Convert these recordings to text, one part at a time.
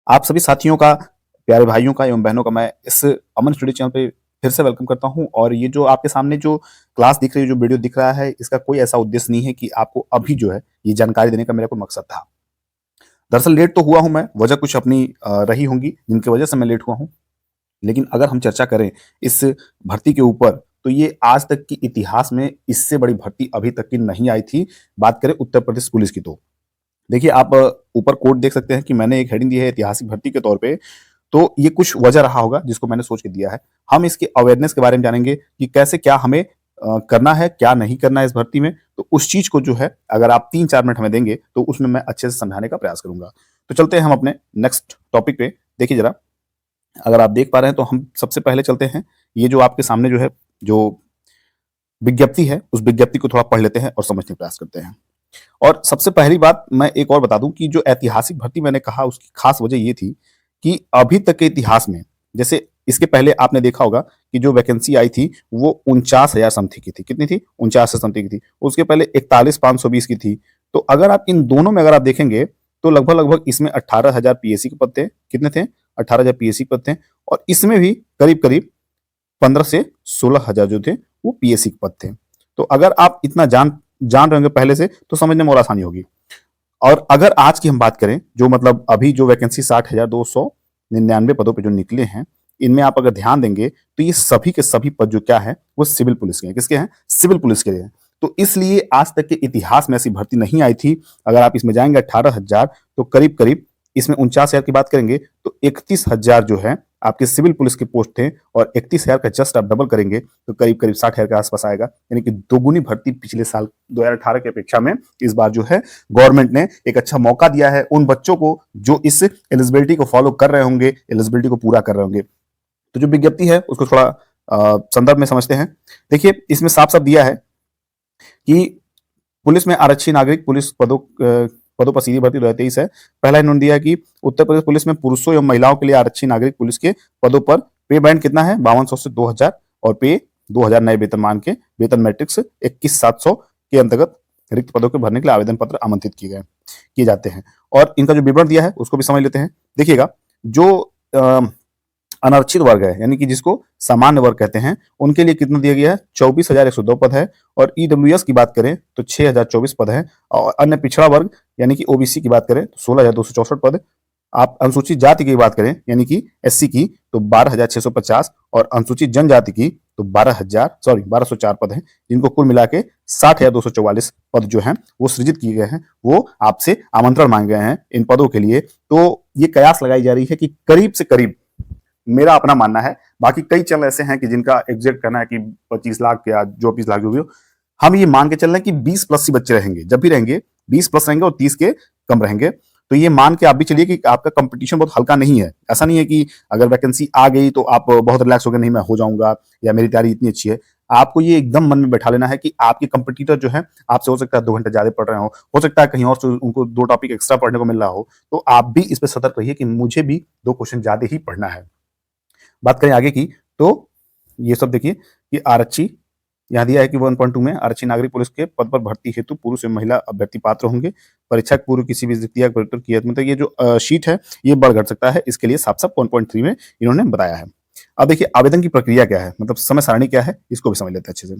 आप सभी साथियों का, प्यारे भाइयों का एवं बहनों का मैं इस अमन स्टडी चैनल पे फिर से वेलकम करता हूँ। और ये जो आपके सामने जो क्लास दिख रही है, जो वीडियो दिख रहा है, इसका कोई ऐसा उद्देश्य नहीं है कि आपको अभी जो है ये जानकारी देने का मेरा कोई मकसद था। दरअसल लेट तो हुआ हूँ मैं, वजह कुछ अपनी रही होंगी जिनकी वजह से मैं लेट हुआ हूँ। लेकिन अगर हम चर्चा करें इस भर्ती के ऊपर, तो ये आज तक की इतिहास में इससे बड़ी भर्ती अभी तक की नहीं आई थी। बात करें उत्तर प्रदेश पुलिस की, तो देखिए आप ऊपर कोट देख सकते हैं कि मैंने एक हेडिंग दी है ऐतिहासिक भर्ती के तौर पे। तो ये कुछ वजह रहा होगा जिसको मैंने सोच के दिया है। हम इसके अवेयरनेस के बारे में जानेंगे कि कैसे क्या हमें करना है, क्या नहीं करना है इस भर्ती में। तो उस चीज को जो है अगर आप 3-4 मिनट हमें देंगे तो उसमें मैं अच्छे से समझाने का प्रयास करूंगा। तो चलते हैं हम अपने नेक्स्ट टॉपिक पे। देखिए जरा, अगर आप देख पा रहे हैं तो हम सबसे पहले चलते हैं, ये जो आपके सामने जो है, जो विज्ञप्ति है, उस विज्ञप्ति को थोड़ा पढ़ लेते हैं और समझने का प्रयास करते हैं। और सबसे पहली बात मैं एक और बता दूं कि जो ऐतिहासिक भर्ती मैंने कहा, उसकी खास वजह ये थी कि अभी तक के इतिहास में, जैसे इसके पहले आपने देखा होगा कि जो वैकेंसी आई थी वो 49,000 समथिंग की थी। कितनी थी? 49 समथिंग की थी। उसके पहले 41,520 की थी। तो अगर आप इन दोनों में अगर आप देखेंगे तो लगभग लगभग इसमें 18,000 पीएससी के पद थे। कितने थे? 18,000 पीएससी के पद थे। और इसमें भी करीब करीब 15 से 16,000 जो थे वो पीएससी के पद थे। तो अगर आप इतना जान जान रहे होंगे पहले से, तो समझने में और आसानी होगी। और अगर आज की हम बात करें, जो मतलब अभी जो वैकेंसी 60,299 पदों पे जो निकले हैं, इनमें आप अगर ध्यान देंगे तो ये सभी के सभी पद जो क्या है वो सिविल पुलिस के हैं। किसके हैं? सिविल पुलिस के लिए हैं। तो इसलिए आज तक के इतिहास में ऐसी भर्ती नहीं आई थी। अगर आप इसमें जाएंगे 18,000, तो करीब करीब इसमें 49,000 की बात करेंगे तो 31,000 जो है आपके सिविल पुलिस के पोस्ट थे। और 31,000 का जस्ट आप डबल करेंगे तो करीब करीब 60,000 के आसपास आएगा। यानी कि दोगुनी भर्ती पिछले साल 2018 की अपेक्षा में इस बार जो है गवर्नमेंट ने एक अच्छा मौका दिया है उन बच्चों को जो इस एलिजिबिलिटी को फॉलो कर रहे होंगे, एलिजिबिलिटी को पूरा कर रहे होंगे। तो जो विज्ञप्ति है उसको थोड़ा संदर्भ में समझते हैं। देखिए इसमें साफ साफ दिया है कि पुलिस में आरक्षी नागरिक पुलिस पदों पर सीधी भर्ती 2023 है। पहला इन्होंने दिया कि उत्तर प्रदेश पुलिस में पुरुषों एवं महिलाओं के लिए आरक्षी नागरिक पुलिस के पदों पर पे बैंड कितना है? 5200 से 2000, और पे 2000 नए वेतनमान के वेतन मैट्रिक्स 21,700 के अंतर्गत रिक्त पदों के भरने के लिए आवेदन पत्र आमंत्रित किए जाते हैं। और इनका जो विवरण दिया है उसको भी समझ लेते हैं। देखिएगा, जो अनारक्षित वर्ग है, यानी कि जिसको सामान्य वर्ग कहते हैं, उनके लिए कितना दिया गया है? 24,102 पद है। और ईडब्ल्यूएस की बात करें तो 6,024 पद है। और अन्य पिछड़ा वर्ग यानी कि ओबीसी की बात करें तो 16,264 पद। आप अनुसूचित जाति की बात करें यानी कि एससी की तो 12,650, और अनुसूचित जनजाति की तो 1204 पद हैं, जिनको कुल मिला के 60,244 पद जो हैं वो सृजित किए गए हैं। वो आपसे आमंत्रण मांगे गए हैं इन पदों के लिए। तो ये कयास लगाई जा रही है कि करीब से करीब, मेरा अपना मानना है, बाकी कई चैनल ऐसे हैं कि जिनका एग्जैक्ट कहना है कि 25 लाख या 24 लाख जो भी हो, हम ये मान के चल रहे हैं कि 20 प्लस ही बच्चे रहेंगे। जब भी रहेंगे 20 प्लस रहेंगे और 30 के कम रहेंगे। तो ये मान के आप भी चलिए कि आपका कंपटीशन बहुत हल्का नहीं है। ऐसा नहीं है कि अगर वैकेंसी आ गई तो आप बहुत रिलैक्स हो गए, नहीं मैं हो जाऊंगा या मेरी तैयारी इतनी अच्छी है। आपको ये एकदम मन में बैठा लेना है कि आपके कंपटीटर जो है आपसे हो सकता है 2 घंटे ज्यादा पढ़ रहे हो सकता है कहीं और से उनको 2 टॉपिक एक्स्ट्रा पढ़ने को मिल रहा हो। तो आप भी इस पर सतर्क रहिए कि मुझे भी 2 क्वेश्चन ज्यादा ही पढ़ना है। बात करें आगे की, तो ये सब देखिए कि आरक्षी यहाँ दिया है कि 1.2 में आरक्षी नागरिक पुलिस के पद पर भर्ती हेतु पुरुष एवं महिला अभ्यर्थी पात्र होंगे। परीक्षा के पूर्व किसी भी प्रक्रिया की मतलब ये जो शीट है ये बढ़ घट सकता है। इसके लिए साफ साफ 1.3 में इन्होंने बताया है। अब देखिए आवेदन की प्रक्रिया क्या है, मतलब समय सारणी क्या है, इसको भी समझ लेते हैं अच्छे से।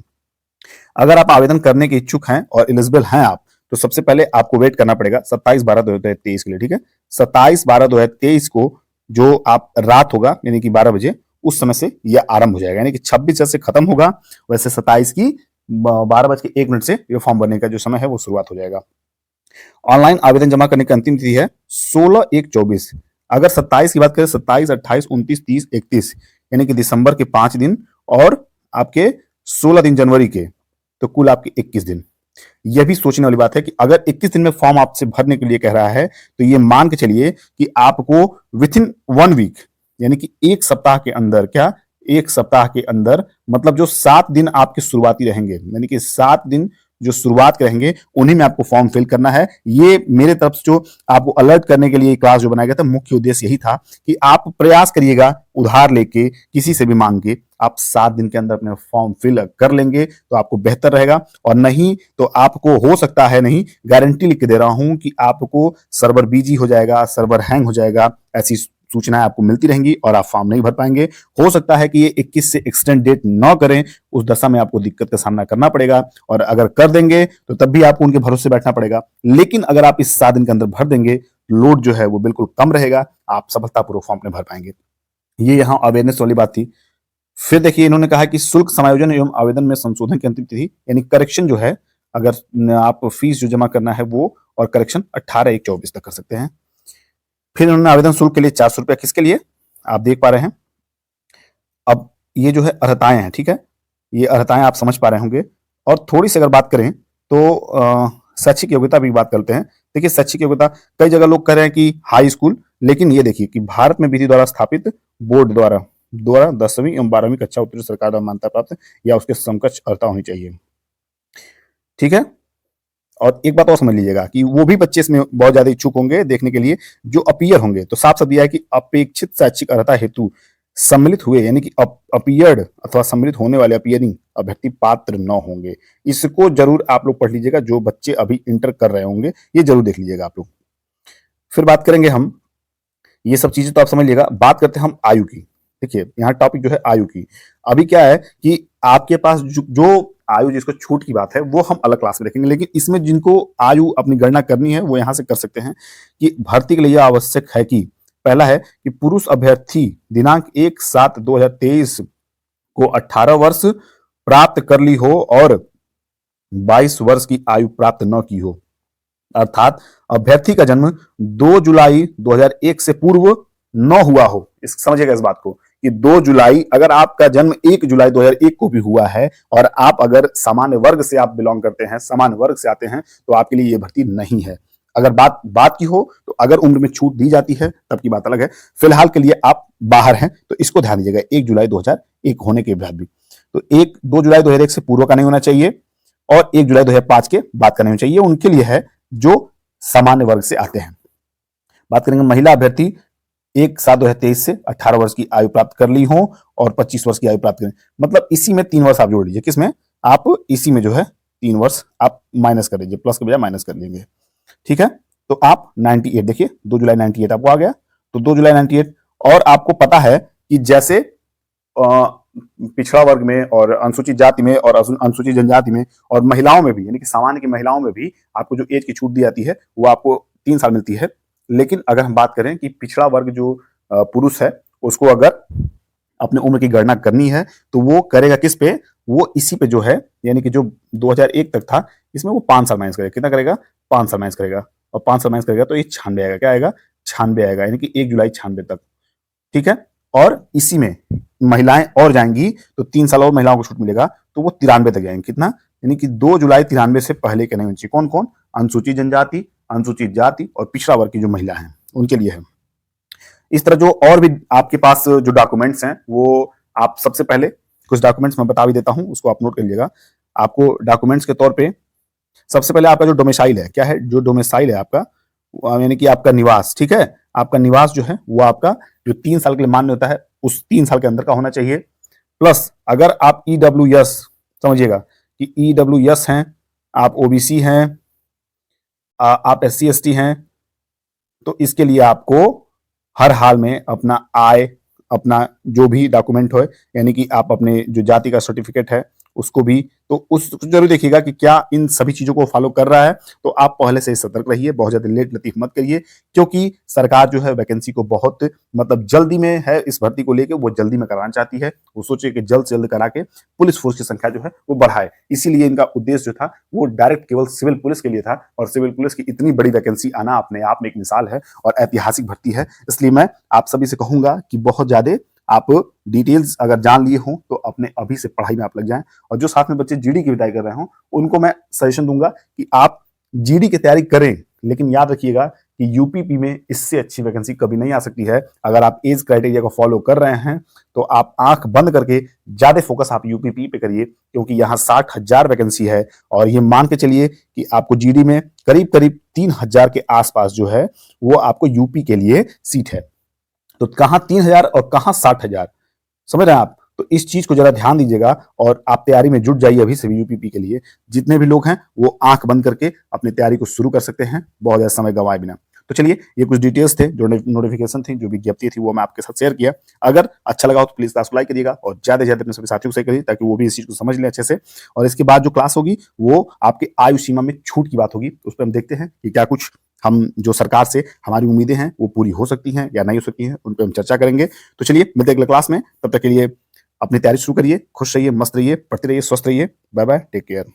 अगर आप आवेदन करने के इच्छुक हैं और एलिजिबल हैं आप, तो सबसे पहले आपको वेट करना पड़ेगा 27/12/2023 के लिए। ठीक है, 27/12/2023 को जो आप रात होगा यानी कि 12 बजे, उस समय से यह आरंभ हो जाएगा। यानी कि 26 से खत्म होगा, वैसे 27 की 12:01 से ये फॉर्म भरने का जो समय है वो शुरुआत हो जाएगा। ऑनलाइन आवेदन जमा करने की अंतिम तिथि है 16/1/24। अगर 27 की बात करें, 27, 28, 29, 30, 31 यानी कि दिसंबर के 5 दिन, और आपके 16 दिन जनवरी के, तो कुल आपके 21 दिन। यह भी सोचने वाली बात है कि अगर 21 दिन में फॉर्म आपसे भरने के लिए कह रहा है, तो ये मान के चलिए कि आपको विथ इन 1 वीक यानी कि 1 सप्ताह के अंदर, क्या 1 सप्ताह के अंदर, मतलब जो 7 दिन आपके शुरुआती रहेंगे, यानी कि 7 दिन जो शुरुआत के रहेंगे उन्हीं में आपको फॉर्म फिल करना है। ये मेरे तरफ से जो आपको अलर्ट करने के लिए क्लास जो बनाया गया था, मुख्य उद्देश्य यही था कि आप प्रयास करिएगा उधार लेके, किसी से भी मांग के आप 7 दिन के अंदर अपने फॉर्म फिल कर लेंगे तो आपको बेहतर रहेगा, और नहीं तो आपको हो सकता है, नहीं गारंटी लिख के दे रहा हूं कि आपको सर्वर बिजी हो जाएगा, सर्वर हैंग हो जाएगा, ऐसी सूचनाएं आपको मिलती रहेंगी और आप फॉर्म नहीं भर पाएंगे। हो सकता है कि ये 21 से एक्सटेंड डेट न करें, उस दशा में आपको दिक्कत का सामना करना पड़ेगा, और अगर कर देंगे तो तब भी आपको उनके भरोसे बैठना पड़ेगा। लेकिन अगर आप इस 7 दिन के अंदर भर देंगे, लोड जो है वो बिल्कुल कम रहेगा, आप सफलतापूर्वक फॉर्म अपने भर पाएंगे। ये यहाँ अवेयरनेस वाली बात थी। फिर देखिए इन्होंने कहा कि शुल्क समायोजन एवं आवेदन में संशोधन की अंतिम तिथि, यानी करेक्शन जो है, अगर आप फीस जो जमा करना है वो और करेक्शन 18/1/24 तक कर सकते हैं। फिर उन्होंने आवेदन शुल्क के लिए 400 रुपया, किसके लिए आप देख पा रहे हैं। अब ये जो है अर्हताएं हैं, ठीक है, ये अर्हताएं आप समझ पा रहे होंगे। और थोड़ी सी अगर बात करें तो शैक्षिक योग्यता भी बात करते हैं। देखिए शैक्षिक योग्यता, कई जगह लोग कह रहे हैं कि हाई स्कूल, लेकिन ये देखिए कि भारत में विधि द्वारा स्थापित बोर्ड द्वारा 10वीं एवं 12वीं कक्षा उत्तीर्ण सरकार द्वारा मान्यता प्राप्त या उसके समकक्ष अर्हता होनी चाहिए, ठीक है। और एक बात और समझ लीजिएगा कि वो भी बच्चे इसमें बहुत ज्यादा इच्छुक होंगे देखने के लिए जो अपीयर होंगे, तो साफ साफ दिया है कि अपेक्षित शैक्षिक अर्हता हेतु सम्मिलित हुए, यानी कि अपीयर्ड अथवा सम्मिलित होने वाले अपीयरिंग अभ्यर्थी पात्र न होंगे। इसको जरूर आप लोग पढ़ लीजिएगा, जो बच्चे अभी इंटर कर रहे होंगे ये जरूर देख लीजिएगा आप लोग। फिर बात करेंगे हम, ये सब चीजें तो आप समझ लीजिएगा। बात करते हैं हम आयु की। देखिए यहाँ टॉपिक जो है आयु की। अभी क्या है कि आपके पास जो आयु जिसको छूट की बात है वो हम अलग क्लास में देखेंगे, लेकिन इसमें जिनको आयु अपनी गणना करनी है वो यहां से कर सकते हैं कि भर्ती के लिए आवश्यक है कि पहला है कि पुरुष अभ्यर्थी दिनांक 1/7/2023 को 18 वर्ष प्राप्त कर ली हो और 22 वर्ष की आयु प्राप्त न की हो, अर्थात अभ्यर्थी का जन्म 2 जुलाई 2001 से पूर्व न हुआ हो। समझिएगा इस बात को कि 2 जुलाई, अगर आपका जन्म 1 जुलाई 2001 को भी हुआ है और आप अगर सामान्य वर्ग से आप बिलोंग करते हैं, सामान्य वर्ग से आते हैं, तो आपके लिए यह भर्ती नहीं है। अगर बात की हो तो अगर उम्र में छूट दी जाती है तब की बात अलग है। फिलहाल के लिए आप बाहर हैं तो इसको ध्यान दीजिएगा, 1 जुलाई 2001 होने के बाद भी तो 2 जुलाई 2001 से पूर्व का नहीं होना चाहिए और 1 जुलाई 2005 के बाद का नहीं होना चाहिए। उनके लिए है जो सामान्य वर्ग से आते हैं। बात करेंगे महिला अभ्यर्थी 1/7/2023 से 18 वर्ष की आयु प्राप्त कर ली हो और 25 वर्ष की आयु प्राप्त करें, मतलब इसी में 3 वर्ष आप जोड़ लीजिए। किसमें? आप इसी में जो है 3 वर्ष आप माइनस कर लीजिए, प्लस के बजाय माइनस कर लेंगे, ठीक है। तो आप 98, देखिए 2 जुलाई 98 आपको आ गया, तो 2 जुलाई 98। और आपको पता है कि जैसे पिछड़ा वर्ग में और अनुसूचित जाति में और अनुसूचित जनजाति में और महिलाओं में भी, यानी कि सामान्य की महिलाओं में भी आपको जो एज की छूट दी जाती है वो आपको 3 साल मिलती है। लेकिन अगर हम बात करें कि पिछड़ा वर्ग जो पुरुष है उसको अगर अपने उम्र की गणना करनी है तो वो करेगा किस पे? वो इसी पे जो है, यानी कि जो 2001 तक था इसमें वो 5 साल माइनस करेगा। कितना करेगा? 5 साल माइनस करेगा, और 5 साल माइनस करेगा तो ये 96 आएगा। क्या आएगा? 96 आएगा, यानी कि 1 जुलाई 96 तक, ठीक है। और इसी में महिलाएं और जाएंगी तो 3 साल और महिलाओं को छूट मिलेगा, तो वो 93 तक जाएंगे। कितना? यानी कि 2 जुलाई 93 से पहले के नहीं होनी चाहिए। कौन कौन? अनुसूचित जनजाति, अनुसूचित जाति और पिछड़ा वर्ग की जो महिला है उनके लिए है। इस तरह जो और भी आपके पास जो डॉक्यूमेंट्स हैं वो आप सबसे पहले कुछ डॉक्यूमेंट्स मैं बता भी देता हूं, उसको आप नोट कर लीजिएगा। आपको डॉक्यूमेंट्स के तौर पे सबसे पहले आपका जो डोमिसाइल है, क्या है? जो डोमिसाइल है आपका, यानी कि आपका निवास, ठीक है। आपका निवास जो है वो आपका जो 3 साल के लिए मान्य होता है उस 3 साल के अंदर का होना चाहिए। प्लस अगर आप EWS, समझिएगा कि EWS हैं, आप OBC हैं, आप SC ST हैं, तो इसके लिए आपको हर हाल में अपना आय, अपना जो भी डॉक्यूमेंट हो, यानी कि आप अपने जो जाति का सर्टिफिकेट है उसको भी, तो उस जरूर देखिएगा कि क्या इन सभी चीजों को फॉलो कर रहा है। तो आप पहले से सतर्क रहिए, बहुत ज्यादा लेट लतीफ मत करिए, क्योंकि सरकार जो है वैकेंसी को बहुत मतलब जल्दी में है, इस भर्ती को लेकर वो जल्दी में कराना चाहती है। वो सोचे कि जल्द से जल्द करा के पुलिस फोर्स की संख्या जो है वो बढ़ाए। इसीलिए इनका उद्देश्य जो था वो डायरेक्ट केवल सिविल पुलिस के लिए था, और सिविल पुलिस की इतनी बड़ी वैकेंसी आना अपने आप में एक मिसाल है और ऐतिहासिक भर्ती है। इसलिए मैं आप सभी से कहूंगा कि बहुत ज्यादा आप डिटेल्स अगर जान लिए हो तो अपने अभी से पढ़ाई में आप लग जाएं। और जो साथ में बच्चे जीडी की तैयारी कर रहे हो उनको मैं सजेशन दूंगा कि आप जीडी की तैयारी करें, लेकिन याद रखिएगा कि यूपीपी में इससे अच्छी वैकेंसी कभी नहीं आ सकती है। अगर आप एज क्राइटेरिया को फॉलो कर रहे हैं तो आप आंख बंद करके ज्यादा फोकस आप यूपीपी पे करिए, क्योंकि यहाँ 60,000 वैकेंसी है और ये मान के चलिए कि आपको जीडी में करीब करीब 3,000 के आसपास जो है वो आपको यूपी के लिए सीट है। तो कहां 3,000 और कहां 60,000, समझ रहे हैं आप? तो इस चीज को जरा ध्यान दीजिएगा और आप तैयारी में जुट जाइए अभी से भी यूपीपी के लिए। जितने भी लोग हैं वो आंख बंद करके अपनी तैयारी को शुरू कर सकते हैं, बहुत ज्यादा समय गंवाए बिना। तो चलिए, ये कुछ डिटेल्स थे, जो नोटिफिकेशन थी, जो विज्ञप्ति थी, वो मैं आपके साथ शेयर किया। अगर अच्छा लगा हो तो प्लीज क्लास को लाइक करिएगा और ज्यादा से ज्यादा अपने सभी साथियों को शेयर करिए, ताकि वो भी इस चीज को समझ लें अच्छे से। और इसके बाद जो क्लास होगी वो आपके आयु सीमा में छूट की बात होगी। उस पर हम देखते हैं कि क्या कुछ हम जो सरकार से हमारी उम्मीदें हैं वो पूरी हो सकती हैं या नहीं हो सकती हैं, उन पर हम चर्चा करेंगे। तो चलिए, मिलते हैं अगले क्लास में। तब तक के लिए अपनी तैयारी शुरू करिए, खुश रहिए, मस्त रहिए, पढ़ते रहिए, स्वस्थ रहिए। Bye bye, take care.